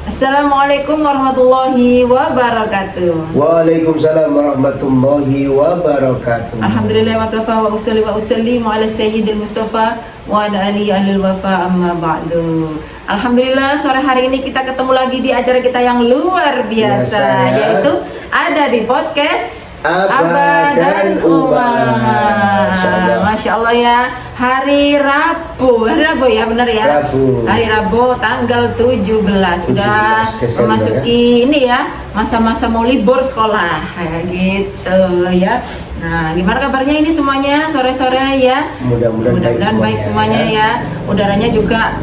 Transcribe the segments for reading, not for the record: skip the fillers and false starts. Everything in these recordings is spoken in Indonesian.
Assalamualaikum warahmatullahi wabarakatuh. Waalaikumsalam warahmatullahi wabarakatuh. Alhamdulillah wa kafa wa usallimu ala sayyidil mustafa wa ala alihi alil wafa amma ba'du. Alhamdulillah sore hari ini kita ketemu lagi di acara kita yang luar biasa, yaitu ada di podcast Abah dan Uma. Masya Allah ya, hari Rabu ya, benar ya? Rabu. Hari Rabu tanggal 17 sudah memasuki ini ya, masa-masa mau libur sekolah kayak gitu ya. Nah, gimana kabarnya ini semuanya sore-sore ya? Mudah-mudahan baik semuanya ya. Udaranya juga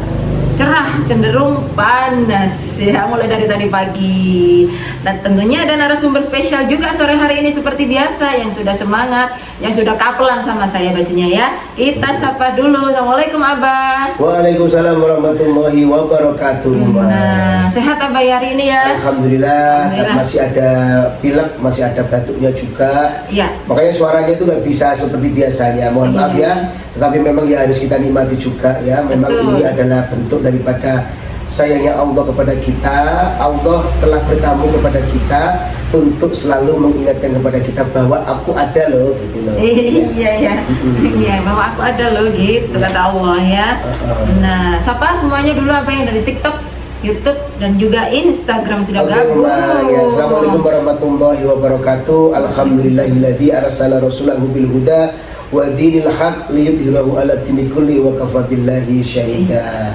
cerah, cenderung panas ya, mulai dari tadi pagi. Dan tentunya ada narasumber spesial juga sore hari ini seperti biasa, yang sudah semangat, yang sudah kapelan sama saya bacanya ya. Kita sapa dulu. Assalamualaikum Abah. Waalaikumsalam warahmatullahi wabarakatuh. Nah, sehat Abah hari ini ya? Alhamdulillah. Masih ada pilek, masih ada batuknya juga ya. Makanya suaranya itu nggak bisa seperti biasanya, mohon maaf ya. Tetapi memang ya harus kita nikmati juga ya. Memang ini adalah bentuk daripada sayangnya Allah kepada kita. Allah telah bertamu kepada kita untuk selalu mengingatkan kepada kita bahwa aku ada loh, gitu loh. Iya, bahwa aku ada loh, gitu kata Allah ya. Nah, sapa semuanya dulu apa yang dari TikTok, YouTube dan juga Instagram sudah gabung. Ya, Assalamualaikum warahmatullahi wabarakatuh. Alhamdulillahilladzi arsala rasulahu bil huda wa dinil haq liyudhhirahu ala dini kulli wa kafa billahi syahida.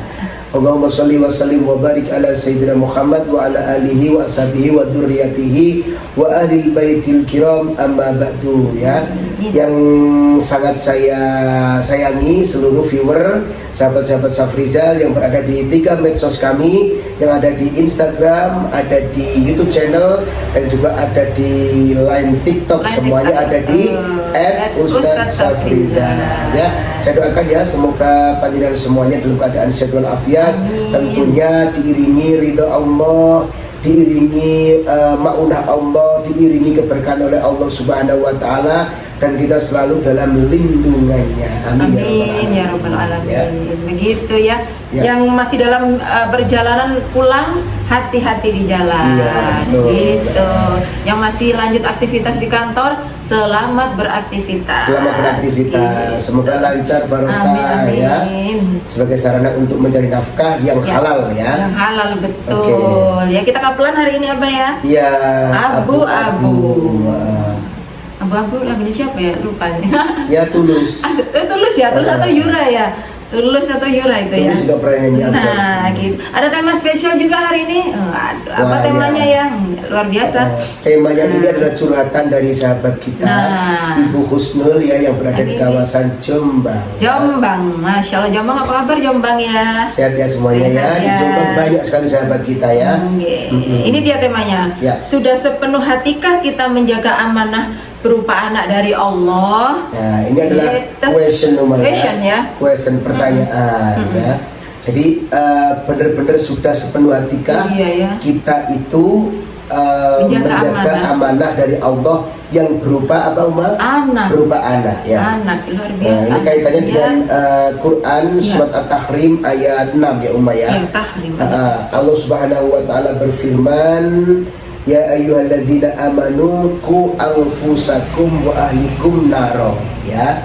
Allahumma sholli wa sallim wa barik ala sayyidina Muhammad wa ala alihi wa ashabihi wa dzurriyyatihi wa ahlil baitil kiram, amma ba'du ya. Yang sangat saya sayangi seluruh viewer, sahabat-sahabat Safrizal yang berada di 3 medsos kami, yang ada di Instagram, ada di YouTube channel, dan juga ada di line TikTok. Semuanya ada di @ustadzsafrizal ya. Saya doakan ya, semoga panjenengan semuanya dalam keadaan sehat walafiat, tentunya diiringi ridho Allah, diiringi maunah Allah, diiringi keberkahan oleh Allah Subhanahu wa taala, dan kita selalu dalam lindungannya. Amin, ya rabbal alamin. Ya. Begitu ya. Yang masih dalam perjalanan pulang, hati-hati di jalan. Gitu. Yang masih lanjut aktivitas di kantor, selamat beraktivitas. Selamat beraktivitas. Semoga lancar, barokah ya. Sebagai sarana untuk mencari nafkah yang halal ya. Yang halal, betul. Ya, kita kapelan hari ini apa ya? Iya. Abu-abu. Abu-abu lagunya siapa ya? Lupa. Ya, Tulus. Tulus ya, Tulus atau Yura ya? Tulus atau Yura itu ya? Tulus juga pernah nyanyi. Nah, gitu. Ada tema spesial juga hari ini. Apa temanya ya? Luar biasa. Temanya ini adalah curhatan dari sahabat kita, Ibu Husnul ya, yang berada di kawasan Jombang. Jombang, Masya Allah. Jombang, apa kabar Jombang ya? Sehat ya semuanya ya. Di Jombang banyak sekali sahabat kita ya. Ini dia temanya. Sudah sepenuh hatikah kita menjaga amanah berupa anak dari Allah? Nah, ini adalah question pertanyaan ya. Jadi benar-benar sudah sepenuh hatikah kita itu menjaga amanah dari Allah yang berupa apa, Uma? Anak. Berupa anak ya. Anak, luar biasa. Nah, ini kaitannya dengan Quran surat At-Tahrim ayat 6 ya, Uma ya. Allah Subhanahu wa taala berfirman, ya ayyuhalladzina amanu qu anfusakum wa ahlikum naro ya.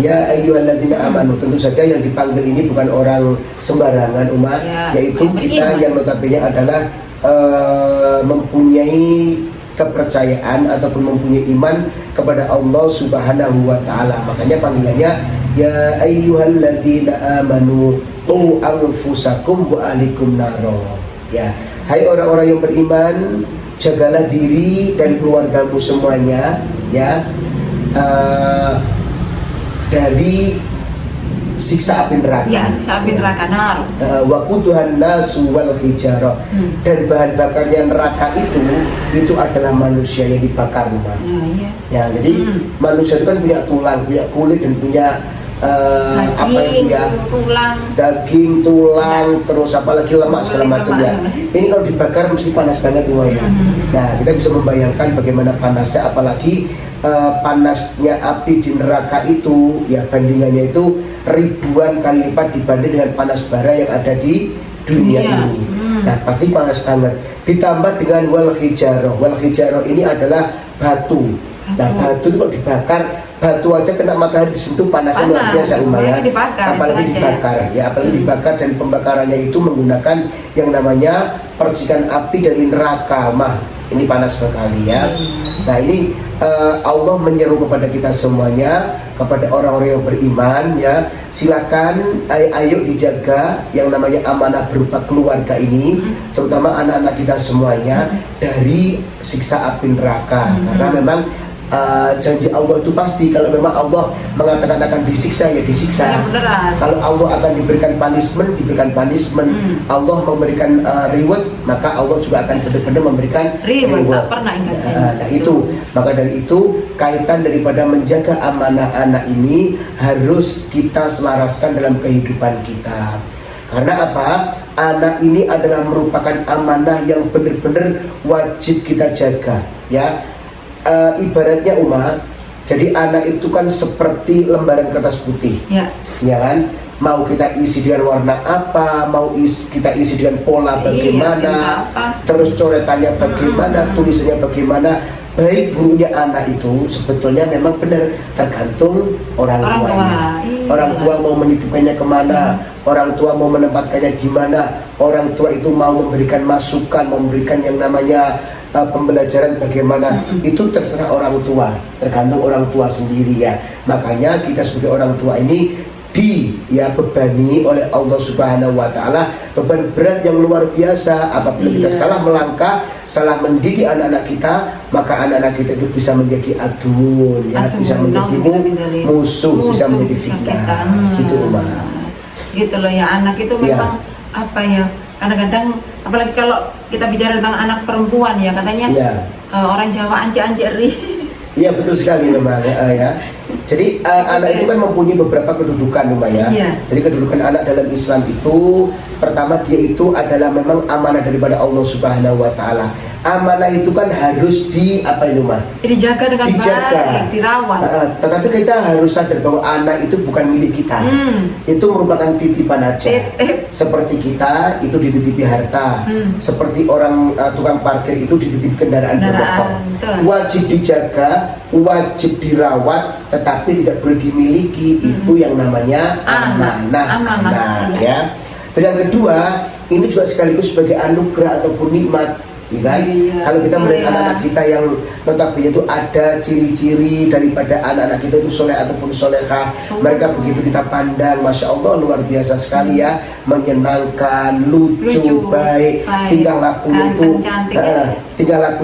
Ya ayyuhalladzina amanu, tentu saja yang dipanggil ini bukan orang sembarangan umat, yaitu kita yang notabene adalah mempunyai kepercayaan ataupun mempunyai iman kepada Allah Subhanahu wa taala. Makanya panggilannya ya ayyuhalladzina amanu qu anfusakum wa ahlikum naro ya. Hai orang-orang yang beriman, jagalah diri dan keluargamu semuanya ya, dari siksa api neraka. Ya, siksa api neraka. Waquduhan nasu wal hijarah. Dan bahan bakarnya neraka itu adalah manusia yang dibakar, rumah. Ya, jadi manusia itu kan punya tulang, punya kulit, dan punya daging, tulang, terus apalagi lemak segala macamnya. Ini kalau dibakar mesti panas banget semuanya. Nah, kita bisa membayangkan bagaimana panasnya, apalagi panasnya api di neraka itu ya, bandingannya itu ribuan kali lipat dibanding dengan panas bara yang ada di dunia ini. Nah pasti panas banget. Ditambah dengan wal hijaroh. Wal hijaroh ini adalah batu. Nah batu itu kalau dibakar, batu aja kena matahari disentuh panasnya luar biasa ya. Apalagi dibakar ya, apalagi dibakar, dan pembakarannya itu menggunakan yang namanya percikan api dari neraka. Ini panas sekali ya. Nah ini Allah menyeru kepada kita semuanya, kepada orang-orang yang beriman ya, silakan ayo dijaga yang namanya amanah berupa keluarga ini, terutama anak-anak kita semuanya dari siksa api neraka. Karena memang janji Allah itu pasti, kalau memang Allah mengatakan akan disiksa ya disiksa. Kalau Allah akan diberikan punishment, diberikan punishment. Allah memberikan reward, maka Allah juga akan benar-benar memberikan reward. Tak pernah ingat Nah itu, maka dari itu kaitan daripada menjaga amanah anak ini harus kita selaraskan dalam kehidupan kita. Karena apa? Anak ini adalah merupakan amanah yang benar-benar wajib kita jaga ya. Ibaratnya umat, jadi anak itu kan seperti lembaran kertas putih ya kan, mau kita isi dengan warna apa, mau kita isi dengan pola bagaimana, terus coretannya bagaimana, tulisannya bagaimana, baik buruknya anak itu sebetulnya memang benar tergantung orang tuanya. Orang tua mau menitipkannya kemana, orang tua mau menempatkannya di mana, orang tua itu mau memberikan masukan, memberikan yang namanya pembelajaran bagaimana, itu terserah orang tua, tergantung orang tua sendiri ya. Makanya kita sebagai orang tua ini bebani oleh Allah Subhanahu wa Ta'ala beban berat yang luar biasa. Apabila kita salah melangkah, salah mendidik anak-anak kita, maka anak-anak kita itu bisa menjadi aduun ya, bisa menjadi musuh, bisa menjadi fitnah. Gitu gitu loh ya, anak itu memang apa ya, kadang-kadang apalagi kalau kita bicara tentang anak perempuan ya, katanya orang Jawa anjir-anjiri. Iya betul sekali memang ya. Jadi anak itu kan mempunyai beberapa kedudukan ya. Jadi kedudukan anak dalam Islam itu, pertama dia itu adalah memang amanah daripada Allah Subhanahu wa Ta'ala. Amanah itu kan harus dijaga dengan baik, dirawat. Tetapi kita harus sadar bahwa anak itu bukan milik kita. Itu merupakan titipan aja. Seperti kita itu dititipi harta, seperti orang tukang parkir itu dititipi kendaraan bermotor. Wajib dijaga, wajib dirawat, tetapi tidak boleh dimiliki. Itu yang namanya amanah ya. Dan yang kedua, ini juga sekaligus sebagai anugerah ataupun nikmat. Kalau kita melihat anak-anak kita yang notabene itu ada ciri-ciri daripada anak-anak kita itu soleh ataupun solehah, mereka begitu kita pandang, masya Allah luar biasa sekali ya, menyenangkan, lucu, baik, tingkah lakunya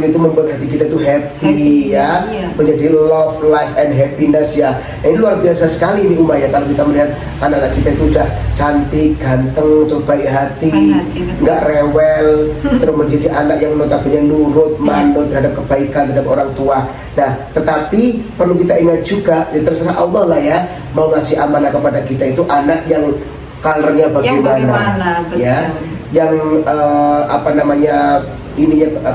itu membuat hati kita itu happy ya, menjadi love, life and happiness ya. Nah, ini luar biasa sekali ini ya, kalau kita melihat anak-anak kita itu sudah cantik, ganteng, terus baik hati, nggak rewel, terus menjadi anak yang notabene nurut, manut terhadap kebaikan terhadap orang tua. Nah, tetapi perlu kita ingat juga, ya terserah Allah lah ya, mau ngasih amanah kepada kita itu anak yang colornya bagaimana, ya, yang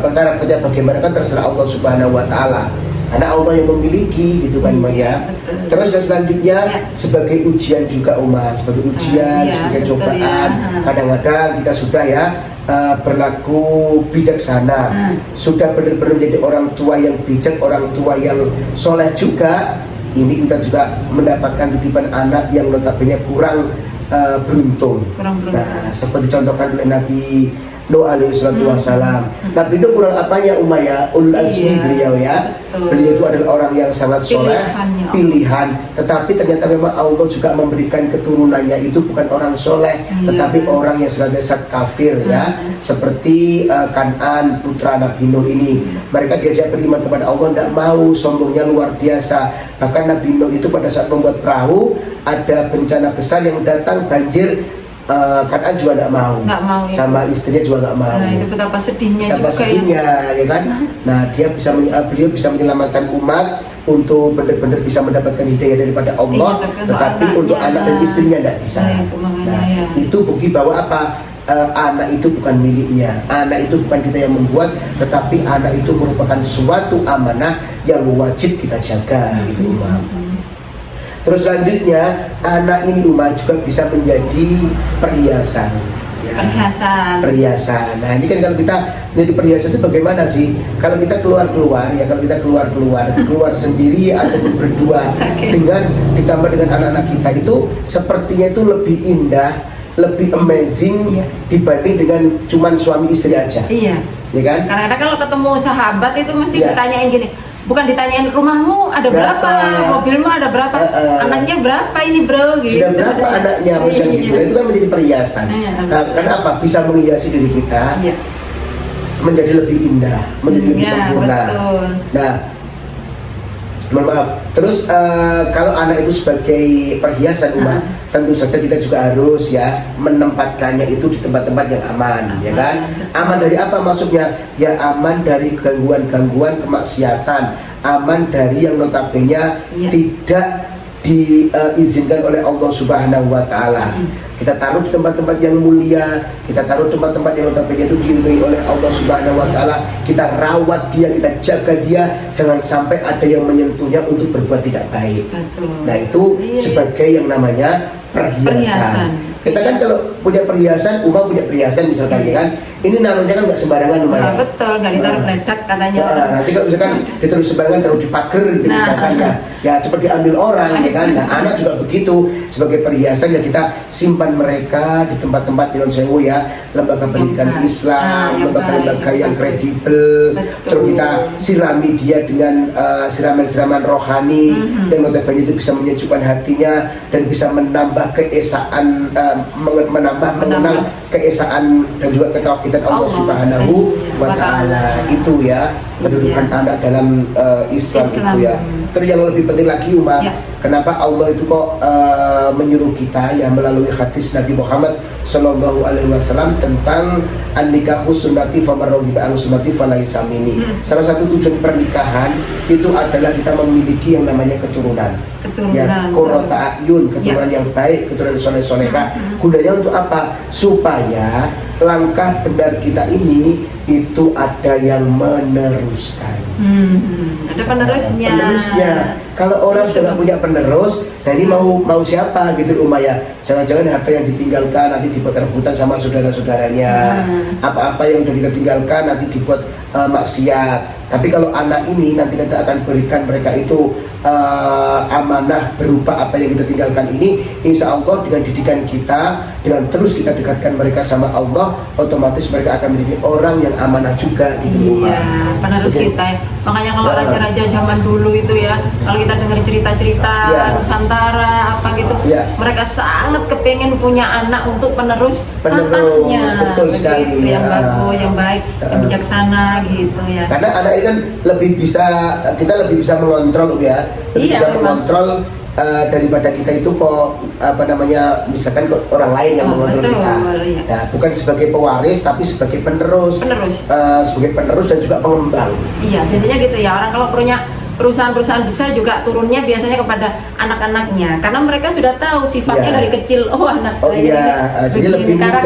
karakternya bagaimana kan terserah Allah Subhanahu wa Ta'ala. Karena Allah yang memiliki gitu kan ya. Terus yang selanjutnya sebagai ujian juga sebagai ujian, sebagai cobaan. Kadang-kadang kita sudah berlaku bijaksana, sudah benar-benar menjadi orang tua yang bijak, orang tua yang soleh juga. Ini kita juga mendapatkan titipan anak yang notabene kurang beruntung. Nah, seperti contohkan oleh Nabi Nuh alaihi salatu wassalam. Nabi Nuh kurang apanya ya? Ulul azmi beliau ya. Beliau itu adalah orang yang sangat soleh, pilihan. Tetapi ternyata memang Allah juga memberikan keturunannya itu bukan orang soleh, tetapi orang yang senantiasa kafir ya. Seperti Kan'an putra Nabi Nuh ini. Mereka diajak beriman kepada Allah, tidak mau, sombongnya luar biasa. Bahkan Nabi Nuh itu pada saat membuat perahu, ada bencana besar yang datang, banjir. Kan'an juga nggak mau, sama istrinya juga nggak mau. Nah, itu betapa sedihnya ya kan. Nah, beliau bisa menyelamatkan umat untuk benar-benar bisa mendapatkan hidayah daripada Allah, tetapi untuk anak dan istrinya tidak bisa. Itu bukti bahwa anak itu bukan miliknya, anak itu bukan kita yang membuat, tetapi anak itu merupakan suatu amanah yang wajib kita jaga gitu Terus selanjutnya anak ini juga bisa menjadi perhiasan perhiasan. Nah ini kan kalau kita jadi perhiasan itu bagaimana sih? Kalau kita keluar ya kalau kita keluar sendiri ataupun berdua dengan ditambah dengan anak-anak kita itu sepertinya itu lebih indah, lebih amazing dibanding dengan cuman suami istri aja. Iya. Ya kan? Karena kalau ketemu sahabat itu mesti ditanyain gini. Bukan ditanyain rumahmu ada berapa, mobilmu ada berapa, anaknya berapa ini bro gitu. Sudah berapa anaknya maksudnya gitu. Itu kan menjadi perhiasan. Nah, karena apa? Bisa menghiasi diri kita menjadi lebih indah, menjadi lebih sempurna. Betul. Nah, mohon maaf. Terus kalau anak itu sebagai perhiasan umat, tentu saja kita juga harus ya menempatkannya itu di tempat-tempat yang aman, ya kan? Aman dari apa maksudnya? Ya aman dari gangguan-gangguan kemaksiatan, aman dari yang notabene tidak diizinkan oleh Allah Subhanahu wa taala. Kita taruh di tempat-tempat yang mulia, kita taruh tempat-tempat yang notabene itu diridhoi oleh Allah Subhanahu wa taala. Kita rawat dia, kita jaga dia, jangan sampai ada yang menyentuhnya untuk berbuat tidak baik. Betul. Nah, itu sebagai yang namanya perhiasan. Kita kan kalau punya perhiasan, Uma punya perhiasan misalkan ya kan, ini naruhnya kan nggak sembarangan Uma ya. Betul, nggak ditaruh meledak katanya. Nanti kalau misalkan ditaruh sembarangan, taruh di pagar gitu misalkan ya cepat diambil orang ya kan. Nah anak juga begitu, sebagai perhiasan ya kita simpan mereka di tempat-tempat di non-sewu ya, lembaga pendidikan Islam, lembaga-lembaga yang kredibel. Terus kita sirami dia dengan siraman-siraman rohani yang notabene itu bisa menyejukkan hatinya dan bisa menambah keesaan, mengenal keesaan dan juga ketauhidan Allah Subhanahu wa taala. Itu ya kedudukan anak dalam Islam itu ya. Terus yang lebih penting lagi Umar, kenapa Allah itu kok menyuruh kita ya melalui hadis Nabi Muhammad Shallallahu Alaihi Wasallam tentang an-nikahu sunnati faman raghiba an sunnati falaisa minni. Salah satu tujuan pernikahan itu adalah kita memiliki yang namanya keturunan. Ya, qurrata ayun, keturunan yang baik, keturunan soleh-solehah. Gunanya untuk apa? Supaya langkah benar kita ini itu ada yang meneruskan. Ada penerusnya. Penerusnya. Kalau orang sudah nggak punya penerus, nah ini mau siapa gitu Uma ya? Jangan-jangan harta yang ditinggalkan nanti dibuat rebutan sama saudara-saudaranya. Apa-apa yang sudah kita tinggalkan nanti dibuat maksiat. Tapi kalau anak ini nanti kita akan berikan mereka itu amanah berupa apa yang kita tinggalkan ini, insya Allah dengan didikan kita, dengan terus kita dekatkan mereka sama Allah, otomatis mereka akan menjadi orang yang amanah juga gitu. Iya, penerus kita ya. Makanya kalau raja-raja zaman dulu itu ya, kalau kita dengar cerita-cerita Nusantara apa gitu, mereka sangat kepengen punya anak untuk penerus anaknya. Betul sekali. Yang bagus, yang baik, yang bijaksana gitu ya. Karena anak ini kan kita lebih bisa mengontrol ya, lebih bisa mengontrol daripada kita itu kok misalkan kok orang lain yang mengontrol kita. Nah, bukan sebagai pewaris tapi sebagai penerus. Sebagai penerus dan juga pengembang. Iya, biasanya gitu ya. Orang kalau punya perusahaan-perusahaan besar juga turunnya biasanya kepada anak-anaknya karena mereka sudah tahu sifatnya dari kecil. Anak saya jadi lebih mudah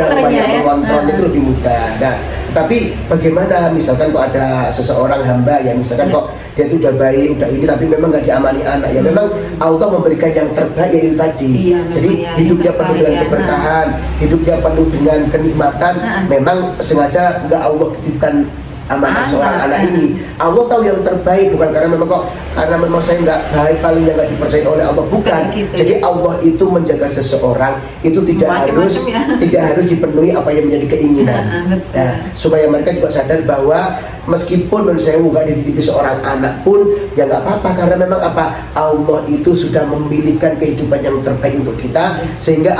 mengontrolnya itu lebih mudah. Nah, tapi bagaimana misalkan kok ada seseorang hamba ya misalkan kok dia itu udah baik, udah ini tapi memang nggak diamani anak ya, memang Allah memberikan yang terbaik yaitu tadi. Jadi hidupnya penuh dengan keberkahan, hidupnya penuh dengan kenikmatan. Memang sengaja nggak Allah titipkan amanah seorang anak ini. Allah tahu yang terbaik, bukan karena memang saya nggak baik, paling nggak dipercaya oleh Allah, bukan. Jadi Allah itu menjaga seseorang itu tidak harus dipenuhi apa yang menjadi keinginan. Nah, supaya mereka juga sadar bahwa meskipun saya nggak dititipi seorang anak pun ya nggak apa-apa, karena memang Allah itu sudah memilihkan kehidupan yang terbaik untuk kita, sehingga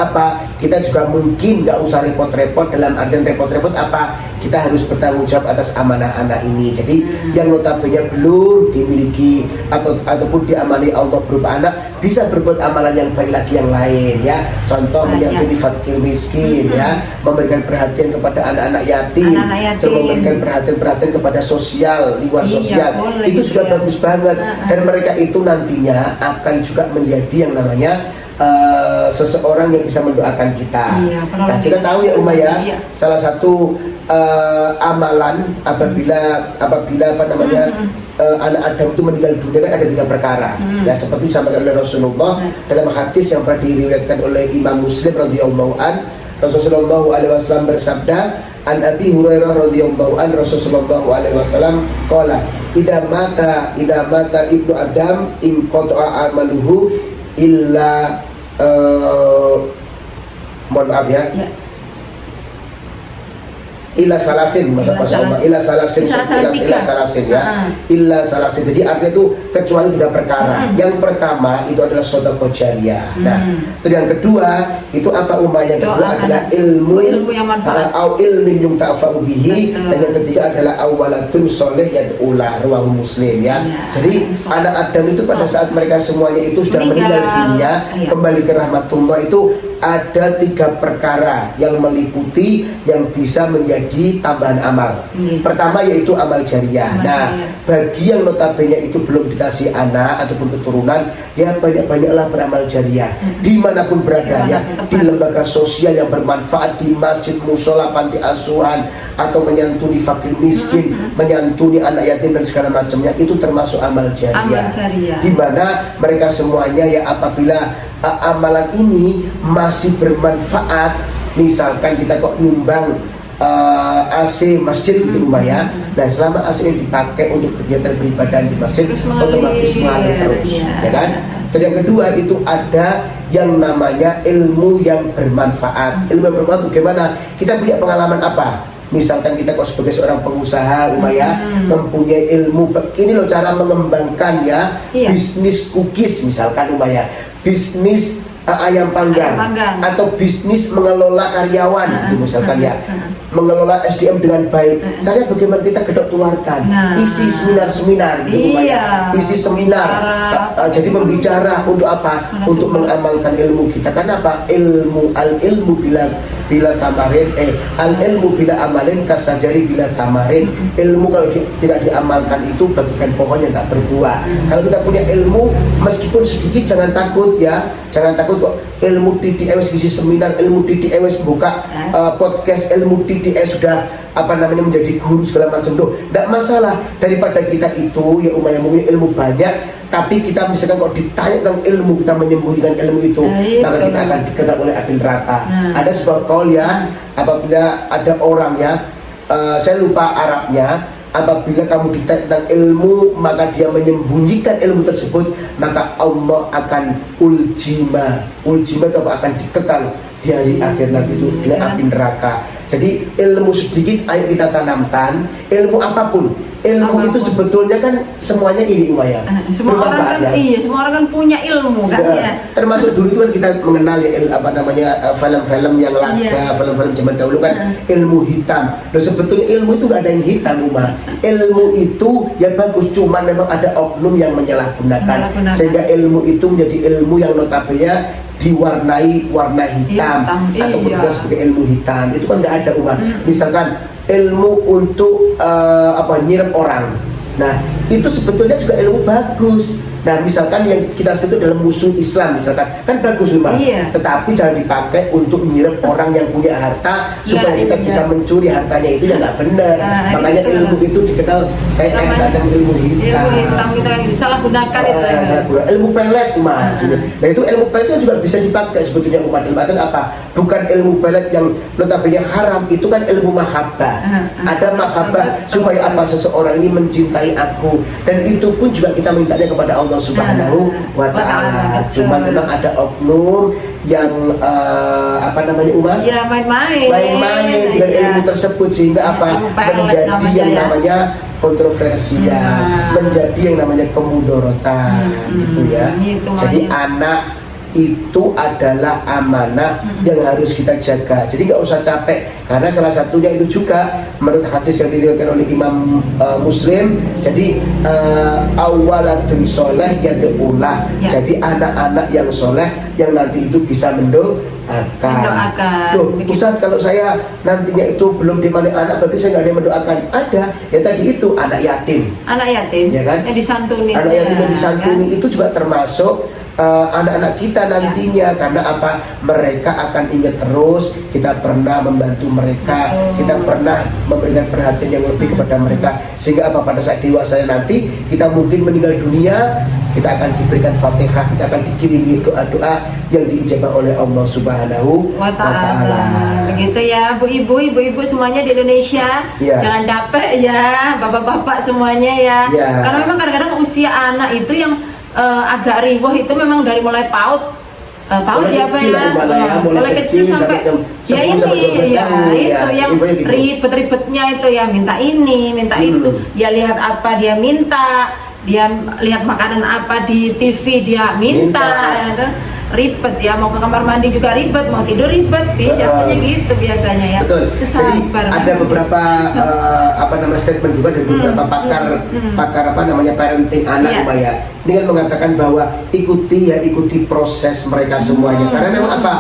kita juga mungkin nggak usah repot-repot, dalam artian repot-repot kita harus bertanggung jawab atas amanah anak ini. Jadi yang notabene belum dimiliki ataupun diamani Allah berupa anak, bisa berbuat amalan yang baik lagi yang lain ya. Contoh menyantuni fakir miskin ya, memberikan perhatian kepada anak-anak yatim, terus memberikan perhatian kepada sosial, lingkungan sosial. Itu sudah bagus banget, dan mereka itu nantinya akan juga menjadi yang namanya seseorang yang bisa mendoakan kita. Nah, kita tahu ya Uma ya, salah satu amalan apabila anak Adam itu meninggal dunia kan ada 3 perkara. Ya, seperti disampaikan oleh Rasulullah dalam hadis yang pernah diriwayatkan oleh Imam Muslim radhiyallahu an, Rasulullah SAW bersabda, an Abi Hurairah radhiyallahu an Rasulullah SAW qala idza mata ibnu Adam in qata'a amaluhu illa mohon maaf ya. Illa salasin illa salasin ya. Illa salasin. Jadi artinya itu kecuali 3 perkara. Yang pertama itu adalah sedekah jariyah. Nah, terus yang kedua itu apa Umar? Yang kedua adalah ilmu yang manfaat. Au ilmin yuntafa'u bihi. Dan yang ketiga adalah awalatun sholih yad'ulah, rawahu Muslim ya. Jadi anak Adam itu pada saat mereka semuanya itu sudah meninggal dunia, kembali ke rahmatullah itu ada 3 perkara yang meliputi yang bisa menjadi tambahan amal. Pertama yaitu amal jariyah. Nah, bagi yang notabene itu belum dikasih anak ataupun keturunan, ya banyak-banyaklah beramal jariyah dimanapun berada ya, di lembaga sosial yang bermanfaat, di masjid, musola, panti asuhan, atau menyantuni fakir miskin, menyantuni anak yatim dan segala macamnya, itu termasuk amal jariyah. Di mana mereka semuanya ya apabila amalan ini masih bermanfaat, misalkan kita kok nyumbang AC masjid di rumah ya, dan selama AC ini dipakai untuk kegiatan beribadah di masjid, otomatis mengalir terus, ya kan? Dan yang kedua itu ada yang namanya ilmu yang bermanfaat. Ilmu yang bermanfaat bagaimana? Kita punya pengalaman apa? Misalkan kita kok sebagai seorang pengusaha mempunyai ilmu, ini loh cara mengembangkan ya bisnis cookies misalkan bisnis ayam panggang atau bisnis mengelola karyawan misalkan ya, mengelola SDM dengan baik. Caranya bagaimana kita gedok tularkan, isi seminar-seminar gitu isi seminar, jadi membicara untuk apa? Untuk mengamalkan ilmu kita. Karena apa? Ilmu bila samarin al ilmu bila amalin kasajari bila samarin. Ilmu kalau tidak diamalkan itu bagikan pohon yang tak berbuah. Kalau kita punya ilmu meskipun sedikit, jangan takut ya, jangan takut kok. Ilmu TDS isi seminar, ilmu TDS buka podcast, ilmu TDS sudah menjadi guru segala macam tidak masalah. Daripada kita itu ya yang punya ilmu banyak tapi kita misalkan kok ditanya tentang ilmu, kita menyembunyikan ilmu itu, maka kita akan dikekang oleh api neraka. Ada sebuah qaul ya, apabila ada orang ya, saya lupa Arabnya, apabila kamu ditanya tentang ilmu maka dia menyembunyikan ilmu tersebut, maka Allah akan uljima itu akan dikekang di hari akhir nanti itu dengan api neraka. Jadi ilmu sedikit ayo kita tanamkan, ilmu apapun. Ilmu itu sebetulnya kan semuanya ini Umaya. Semua orang kan semua orang kan punya ilmu kan ya. Termasuk dulu itu kan kita mengenal ya film-film yang laga, film-film zaman dahulu kan ilmu hitam. Loh sebetulnya ilmu itu gak ada yang hitam Umar. Ilmu itu ya bagus, cuman memang ada oknum yang menyalahgunakan. Sehingga ilmu itu menjadi ilmu yang notabene diwarnai warna hitam ataupun juga sebagai ilmu hitam. Itu kan nggak ada Umar. Misalkan ilmu untuk nyirep orang. Nah, itu sebetulnya juga ilmu bagus. Nah, misalkan yang kita sebut dalam musuh Islam misalkan, kan bagus Umar. Tetapi jangan dipakai untuk nyirep orang yang punya harta supaya kita bisa mencuri hartanya, itu yang nggak benar. Makanya ilmu itu dikenal kayak semacam ilmu hitam. Ilmu hitam kita disalahgunakan itu. Ilmu pelet Umar. Nah, itu ilmu pelet itu juga bisa dipakai sebetulnya Umar. Dalam artian apa? Bukan ilmu pelet yang notabene haram, itu kan ilmu mahabbah. Ada mahabbah supaya apa? Seseorang ini mencintai aku, dan itu pun juga kita mintanya kepada Allah Subhanahu wa ta'ala. Cuma memang ada oknum yang Umar? Ya, main-main dengan ilmu tersebut sehingga menjadi yang namanya kontroversial, menjadi yang namanya kemudorotan gitu ya. Jadi anak itu adalah amanah yang harus kita jaga. Jadi nggak usah capek, karena salah satunya itu juga menurut hadis yang diriwayatkan oleh Imam Muslim. Jadi awalatun soleh yad'ulah. Jadi anak-anak yang soleh yang nanti itu bisa mendoakan. Ustaz, kalau saya nantinya itu belum dimana anak, berarti saya nggak ada yang mendoakan. Ada, ya tadi itu anak yatim, ya kan? Yang disantuni. Anak yatim yang disantuni itu juga termasuk anak-anak kita nantinya. Karena apa? Mereka akan ingat terus kita pernah membantu mereka, kita pernah memberikan perhatian yang lebih kepada mereka, sehingga apa, pada saat dewasa nanti kita mungkin meninggal dunia, kita akan diberikan Fatihah, kita akan dikirimi doa-doa yang diijabah oleh Allah Subhanahu wa Ta'ala. Begitu ya, Bu ibu-ibu semuanya di Indonesia. Jangan capek ya, bapak-bapak semuanya ya. Karena memang kadang-kadang usia anak itu yang agak riwah itu memang dari mulai PAUD. PAUD ya Pak ya, mulai kecil sampai ya ini ya itu yang ribet-ribetnya itu ya, minta ini, minta itu, dia lihat apa dia minta, dia lihat makanan apa di TV dia minta. Gitu. Ribet ya, mau ke kamar mandi juga ribet, mau tidur ribet, biasanya gitu biasanya ya. Betul. Jadi ada beberapa statement juga dari beberapa pakar parenting anak ya. Ini kan mengatakan bahwa ikuti proses mereka semuanya, karena memang apa,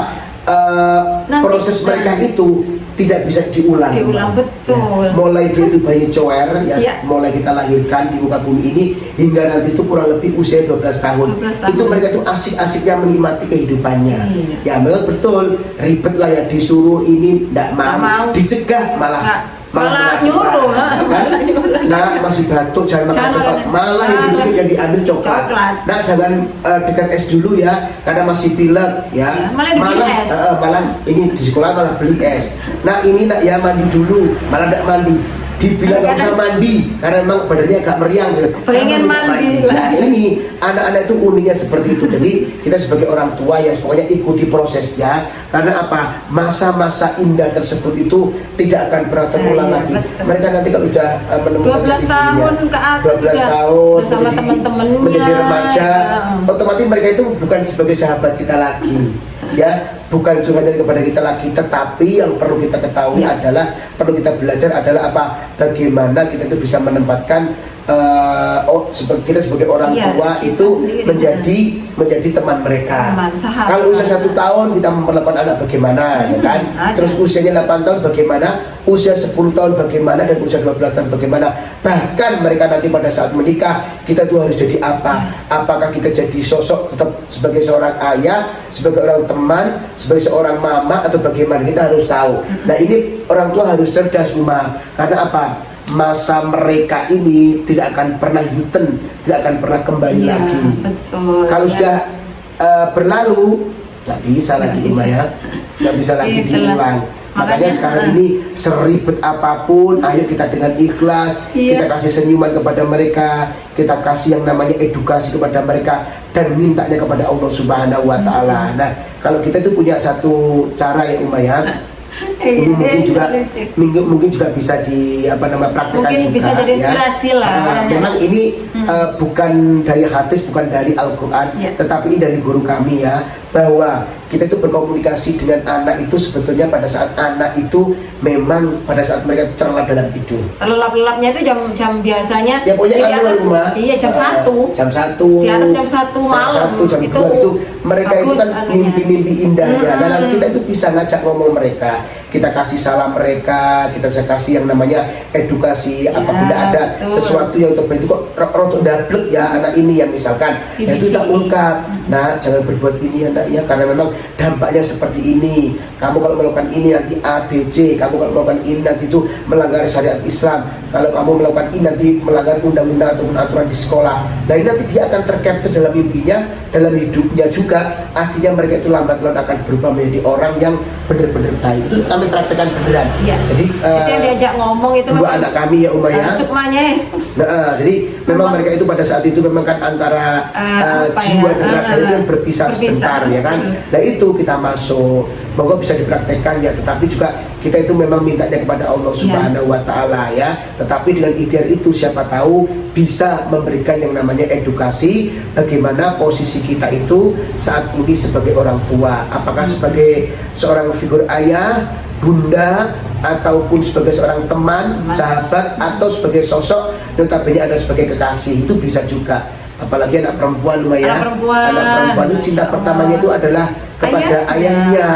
proses mereka itu tidak bisa diulang. Betul. Ya, mulai dia itu bayi cower mulai kita lahirkan di muka bumi ini hingga nanti itu kurang lebih usia 12 tahun. Itu mereka itu asik-asiknya menikmati kehidupannya. Ya memang betul, ribet lah ya, disuruh ini tidak mau, dicegah malah nyuruh kan? Nah masih batuk jangan makan coklat, malah yang diambil coklat. Nah jangan dekat es dulu ya, karena masih pilek ya. Malah ini di sekolah malah beli es. Nah ini nak ya mandi dulu, malah tidak mandi. Dibilang nggak usah mandi karena memang badannya agak meriang gitu. Pengen mandi. Nah ini anak-anak itu uniknya seperti itu. Jadi kita sebagai orang tua ya pokoknya ikuti prosesnya, karena apa, masa-masa indah tersebut itu tidak akan pernah terulang lagi. Mereka nanti kalau sudah menemukan 12 tahun ke atas 12 tahun sama teman-temannya menjadi remaja, otomatis mereka itu bukan sebagai sahabat kita lagi. Ya, bukan cuma kepada kita lagi, tetapi yang perlu kita ketahui adalah, perlu kita belajar adalah apa, bagaimana kita itu bisa menempatkan kita sebagai orang tua itu menjadi teman mereka. Kalau usia 1 tahun kita memperlakukan anak bagaimana, ya kan? Terus usianya 8 tahun bagaimana, usia 10 tahun bagaimana, dan usia 12 tahun bagaimana. Bahkan mereka nanti pada saat menikah, kita tuh harus jadi apa? Apakah kita jadi sosok tetap sebagai seorang ayah, sebagai orang teman, sebagai seorang mama, atau bagaimana, kita harus tahu. Nah ini orang tua harus cerdas Uma, karena apa? Masa mereka ini tidak akan pernah U-turn, tidak akan pernah kembali lagi. Betul, kalau sudah berlalu, nggak bisa lagi Uma ya, nggak bisa lagi diulang. Makanya sekarang ini seribet apapun, ayo kita dengan ikhlas, kita kasih senyuman kepada mereka, kita kasih yang namanya edukasi kepada mereka, dan mintanya kepada Allah Subhanahu wa Ta'ala. Nah kalau kita itu punya satu cara ya Uma ya, ini mungkin juga bisa praktekkan mungkin juga, bisa jadi inspirasi lah. Memang ini bukan dari hadis, bukan dari Al-Quran, tetapi ini dari guru kami ya, bahwa kita itu berkomunikasi dengan anak itu sebetulnya pada saat anak itu memang pada saat mereka terlelap dalam tidur. Lelap-lelapnya itu jam biasanya ya pokoknya di atas, jam 1 di atas jam 1 malam, jam 2 itu mereka itu kan mimpi-mimpi indahnya. Dan kita itu bisa ngajak ngomong mereka, kita kasih salam mereka, kita kasih yang namanya edukasi. Apabila ada sesuatu yang terbaik itu kok rotok dablek ya anak ini, yang misalkan itu kita ungkap, nah jangan berbuat ini anak ya, karena memang dampaknya seperti ini. Kamu kalau melakukan ini nanti A, B, C. Kamu kalau melakukan ini nanti itu melanggar syariat Islam. Kalau kamu melakukan ini nanti melanggar undang-undang ataupun aturan di sekolah. Dan nanti dia akan tercapture dalam mimpinya, dalam hidupnya juga. Akhirnya mereka itu lambat laun akan berubah menjadi orang yang benar-benar baik. Itu kami praktekkan beneran. Jadi yang diajak ngomong itu dua anak kami ya Uma ya. Jadi memang mereka itu pada saat itu memang kan antara jiwa dan raga itu yang berpisah sebentar ya kan. Nah itu kita masuk, moga bisa dipraktekkan ya, tetapi juga kita itu memang mintanya kepada Allah Subhanahu wa Ta'ala ya. Tetapi dengan ikhtiar itu siapa tahu bisa memberikan yang namanya edukasi bagaimana posisi kita itu saat ini sebagai orang tua, apakah sebagai seorang figur ayah, bunda, ataupun sebagai seorang teman, sahabat, atau sebagai sosok notabene ada sebagai kekasih, itu bisa juga. Apalagi anak perempuan, anak perempuan itu cinta pertamanya itu adalah kepada ayahnya.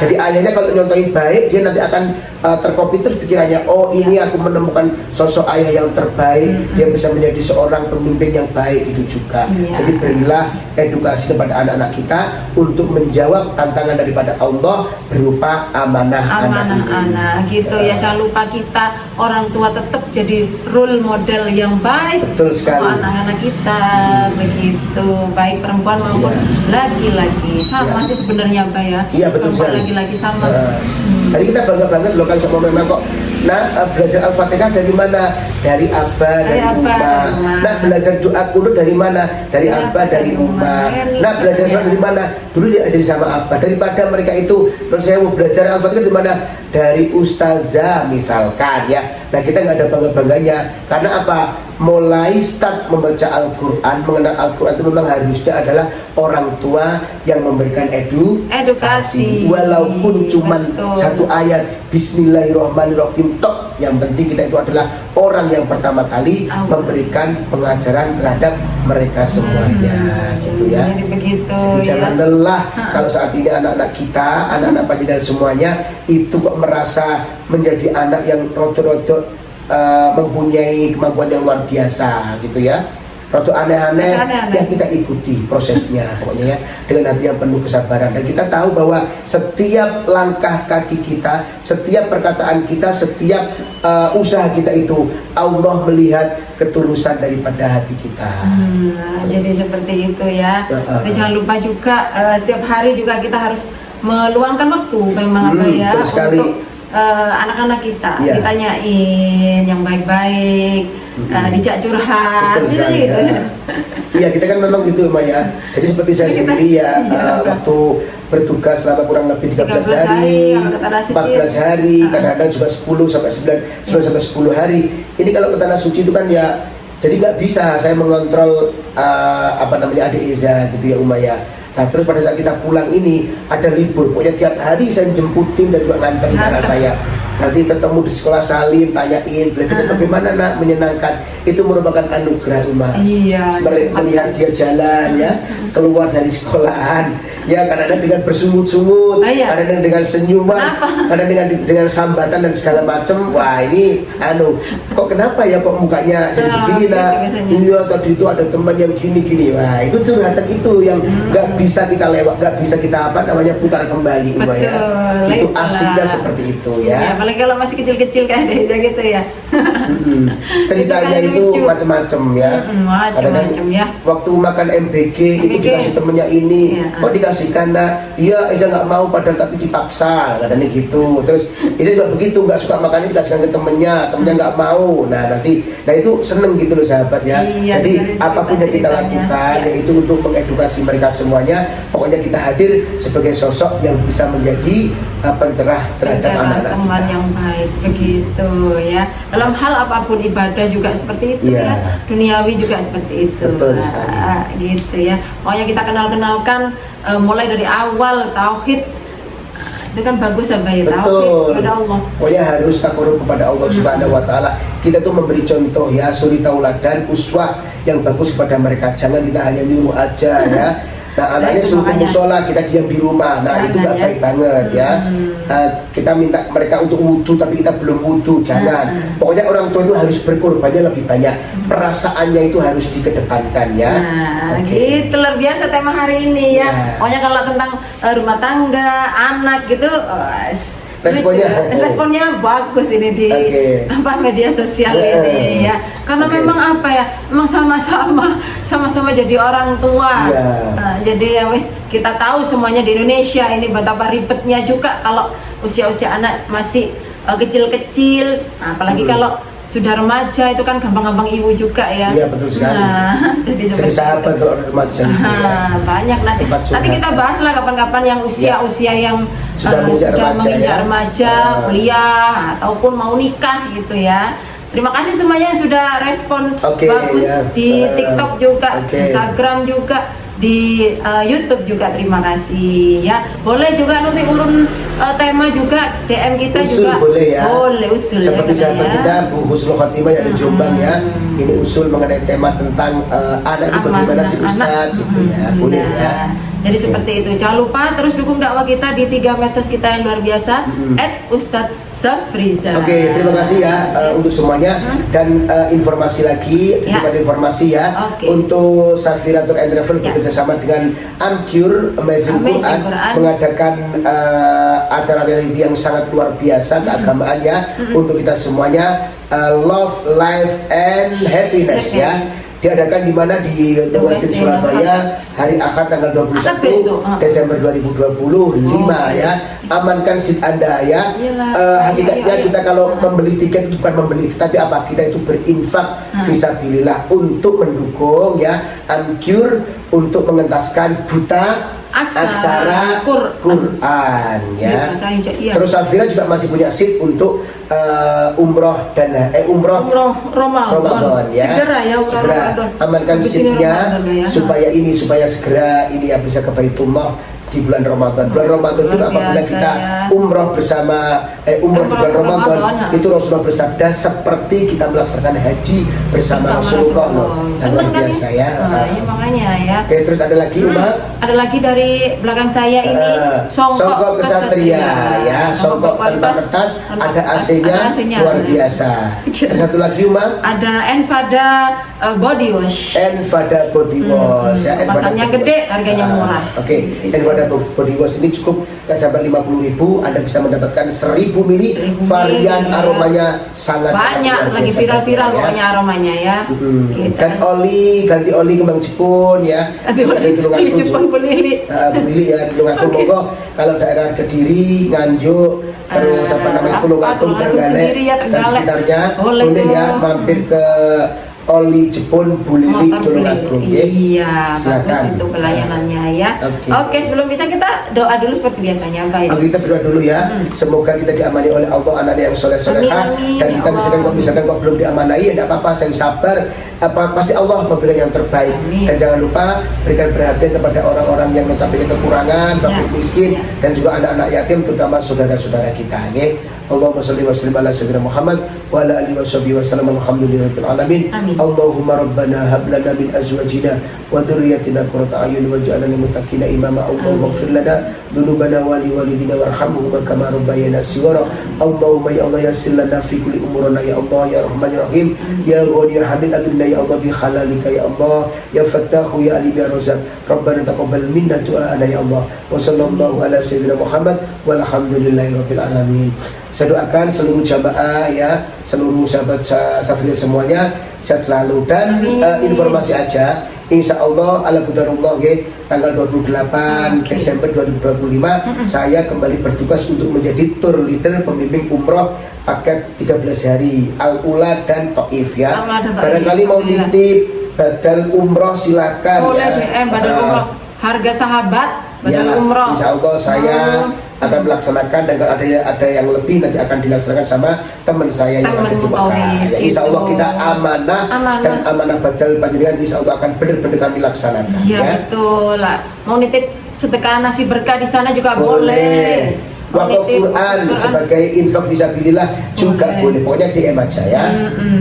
Jadi ayahnya kalau nyontohin baik, dia nanti akan terkopi terus pikirannya, oh ini aku menemukan sosok ayah yang terbaik, dia bisa menjadi seorang pemimpin yang baik itu juga. Jadi berilah edukasi kepada anak-anak kita untuk menjawab tantangan daripada Allah berupa amanah anak gitu ya. Jangan lupa kita orang tua tetap jadi role model yang baik. Betul sekali. Untuk anak-anak kita begitu, baik perempuan maupun laki-laki sama sih sebenarnya Mbak ya. Iya betul sekali. Laki-laki sama. Jadi kita bangga banget loh kalau sama memang kok. Nah, belajar Al-Fatihah dari mana? Dari Abah, dari Umma. Nah, belajar doa kunut dari mana? Dari Abah, dari Umma. Nah, belajar sholat dari mana? Dulu dia ajarin sama Abah. Daripada mereka itu, menurut saya mau belajar Al-Fatihah dari mana? Dari ustazah misalkan ya. Nah, kita nggak ada bangga-bangganya. Karena apa? Mulai start membaca Al-Quran, mengenal Al-Quran itu memang harusnya adalah orang tua yang memberikan edukasi. Walaupun cuman satu ayat, Bismillahirrahmanirrahim tok. Yang penting kita itu adalah orang yang pertama kali memberikan pengajaran terhadap mereka semuanya, gitu ya. Jadi jangan lelah kalau saat ini anak-anak kita, anak-anak panjenengan semuanya itu kok merasa menjadi anak yang roto-roto mempunyai kemampuan yang luar biasa, gitu ya. Roto aneh-aneh, ya kita ikuti prosesnya pokoknya ya, dengan hati yang penuh kesabaran. Dan kita tahu bahwa setiap langkah kaki kita, setiap perkataan kita, setiap usaha kita itu Allah melihat ketulusan daripada hati kita. Jadi seperti itu ya. Tapi jangan lupa juga setiap hari juga kita harus meluangkan waktu memang apa ya untuk anak-anak kita, ditanyain yang baik-baik, dijak curhat, gitu. Iya, kita kan memang gitu Mbak ya. Jadi seperti saya sendiri ya, waktu bertugas selama kurang lebih 13 hari, 14 hari, kadang-kadang juga 10 sampai 10 hari. Ini kalau ke Tanah Suci itu kan ya, jadi nggak bisa saya mengontrol adik Eza gitu ya Umaya. Nah terus pada saat kita pulang ini ada libur, pokoknya tiap hari saya jemputin dan juga nganterin anak saya. Nanti ketemu di sekolah Salim, tanyain belajar bagaimana nak, menyenangkan. Itu merupakan anugerah Umar. Melihat dia jalan ya, keluar dari sekolahan, ya kadang-kadang dengan bersungut-sungut, kadang-kadang dengan senyuman, kadang-kadang dengan sambatan dan segala macam. Wah ini kok kenapa ya kok mukanya jadi begini nak? Iya tadi itu ada teman yang gini-gini. Wah itu curhatan itu yang nggak bisa kita lewat, nggak bisa kita putar kembali Umar ya. Itu asiknya seperti itu ya. Apalagi kalau masih kecil-kecil kayak Deza gitu ya. Ceritanya itu macam-macam ya. Macam-macam ya. Waktu makan MBG itu dikasih temennya ini, kok dikasihkan nak? Iya, Eza nggak mau padahal tapi dipaksa, kadang gitu. Terus Eza juga begitu, nggak suka makan ini dikasihkan ke temennya nggak mau. Nah itu seneng gitu loh sahabat ya. Jadi apapun yang kita lakukan, yaitu untuk mengedukasi mereka semuanya. Pokoknya kita hadir sebagai sosok yang bisa menjadi pencerah terhadap anak-anak kita. Yang baik begitu ya. Dalam hal apapun ibadah juga seperti itu ya. Duniawi juga seperti itu. Betul gitu ya. Pokoknya kita kenalkan mulai dari awal tauhid. Itu kan bagus ya tauhid kepada Allah. Pokoknya harus takarub kepada Allah Subhanahu wa taala. Kita tuh memberi contoh ya, suri tauladan, uswah yang bagus kepada mereka. Jangan kita hanya nyuruh aja ya. Nah anaknya suruh ke musola, kita diam di rumah. Nah itu nggak baik banget ya. Kita minta mereka untuk wudu tapi kita belum wudu, jangan. Pokoknya orang tua itu harus berkorbannya lebih banyak. Perasaannya itu harus dikedepankan ya. Gitu luar biasa tema hari ini ya. Pokoknya kalau tentang rumah tangga, anak gitu, responnya bagus ini di media sosial ini ya. Karena memang memang sama-sama jadi orang tua. Jadi ya wis kita tahu semuanya di Indonesia ini betapa ribetnya juga kalau usia-usia anak masih kecil-kecil, apalagi kalau sudah remaja itu kan gampang-gampang ibu juga ya. Iya betul sekali. Jadi sahabat kalau remaja itu ya. Banyak nanti kita bahas lah kapan-kapan yang usia yang sudah menginjak remaja, kuliah ataupun mau nikah gitu ya. Terima kasih semuanya yang sudah respon bagus di TikTok juga, Instagram juga, di YouTube juga. Terima kasih ya. Boleh juga nanti urun tema juga DM kita usul juga boleh ya. Boleh usul Seperti ya, sahabat katanya. kita Bu Husnul Khotimah yang ada di Jombang ya. Ini usul mengenai tema tentang anak itu bagaimana sih Ustaz gitu ya. Boleh ya. Jadi Oke. seperti itu. Jangan lupa terus dukung dakwah kita di 3 medsos kita yang luar biasa @Ustadz Safriza. Oke, terima kasih ya untuk semuanya dan informasi lagi, titipan informasi ya Oke. untuk Safira Tour and Travel bekerjasama dengan Amcure Amazing Quran mengadakan acara reality yang sangat luar biasa keagamaan ya untuk kita semuanya, love, life and happiness ya. Diadakan di mana di The Westin Surabaya hari Ahad tanggal 21 Desember 2025 ya. Amankan seat Anda ya. Hakikatnya kita kalau membeli tiket itu bukan membeli, tapi apa? Kita itu berinfak fisabilillah untuk mendukung ya Amcure untuk mengentaskan buta aksara Quran ya. Terus Safira juga masih punya seat untuk umroh dan umroh Ramadan ya. Segera amankan seatnya supaya segera ini ya bisa ke Baitullah di bulan Ramadan. Bulan Ramadan itu apabila kita umroh bersama umroh di bulan Ramadan itu Rasulullah bersabda seperti kita melaksanakan haji bersama Rasulullah loh. Luar biasa ya. Ya makanya ya. Oke, terus ada lagi Mbak? Ada lagi dari belakang saya ini Songkok Kesatria ya, songkok tanpa kertas, ada AC-nya luar biasa. Ada satu lagi Mbak? Ada Enfada body wash. Enfada body wash ya. Kemasannya gede, harganya murah. Oke, Enfada body wash ini cukup nggak sampai 50.000, Anda bisa mendapatkan 1000 mili varian aromanya sangat banyak, lagi viral-viral pokoknya aromanya ya. Dan ganti oli kembang Jepun ya. Oli Jepun Bulili. Bulili ya, Tulungagung monggo kalau daerah Kediri, Nganjuk, terus apa namanya Tulungagung, Trenggalek dan sekitarnya boleh ya mampir ke Oli Jepun Bulili Tulungagung. Iya, silakan. bagus itu pelayanannya ya. Oke, sebelum bisa kita doa dulu seperti biasanya, Pak. Kita berdoa dulu ya. Semoga kita diamani oleh Allah, anak yang soleh-solehah, dan kita misalkan kok belum diamanai ya tidak apa-apa, saya sabar. Pasti Allah memberikan yang terbaik. Dan jangan lupa berikan perhatian kepada orang-orang yang notabene kekurangan, fakir miskin, dan juga anak-anak yatim, terutama saudara-saudara kita. Ya. Allahumma sholli wa sallim ala sayyidina Muhammad wa ala alihi wa sallam alhamdulillahirabbil alamin. Allahumma rabbana hab lana min azwajina wa dhurriyyatina qurrata a'yun waj'alna lil muttaqina imama. Allahumma ighfir lana dhunubana wa li walidina warhamhum kama rabbayana shighara. Allahumma ya Allah yassir lana fi kulli umurina ya Allah ya Rahmanir Rahim ya Ghani ya Hamid aghnina ya Allah bi halalika ya Allah ya Fattahu ya Alim ya Razzaq. Rabbana taqabbal minna du'ana ya Allah. Wa sallallahu ala sayyidina Muhammad walhamdulillahirabbil alamin. Saya doakan seluruh jamaah ya, seluruh sahabat Safriza semuanya sehat selalu dan informasi aja. Insya Allah ala qadarullah tanggal 28 Desember 2025 saya kembali bertugas untuk menjadi tour leader pembimbing umroh paket 13 hari Al-Ula dan Taif ya. Barangkali mau nitip badal umroh silakan. Boleh DM badal umroh harga sahabat badal ya, umroh. Insya Allah saya akan melaksanakan dan kalau ada yang lebih nanti akan dilaksanakan sama teman saya yang ada di Mekah. Ya, insya Allah kita amanah dan amanah badal panjenengan insya Allah akan benar-benar kami laksanakan. Ya, betul lah. Mau nitip sedekah nasi berkah di sana juga boleh. Wakaf Quran sebagai infak fisabilillah juga boleh. Pokoknya DM aja ya.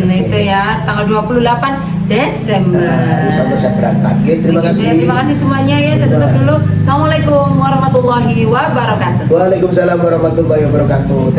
Itu ya tanggal 28 Desember. Insya Allah saya berangkat. Terima kasih. Terima kasih semuanya ya. Saya tutup dulu. Assalamualaikum warahmatullahi wabarakatuh. Waalaikumsalam warahmatullahi wabarakatuh.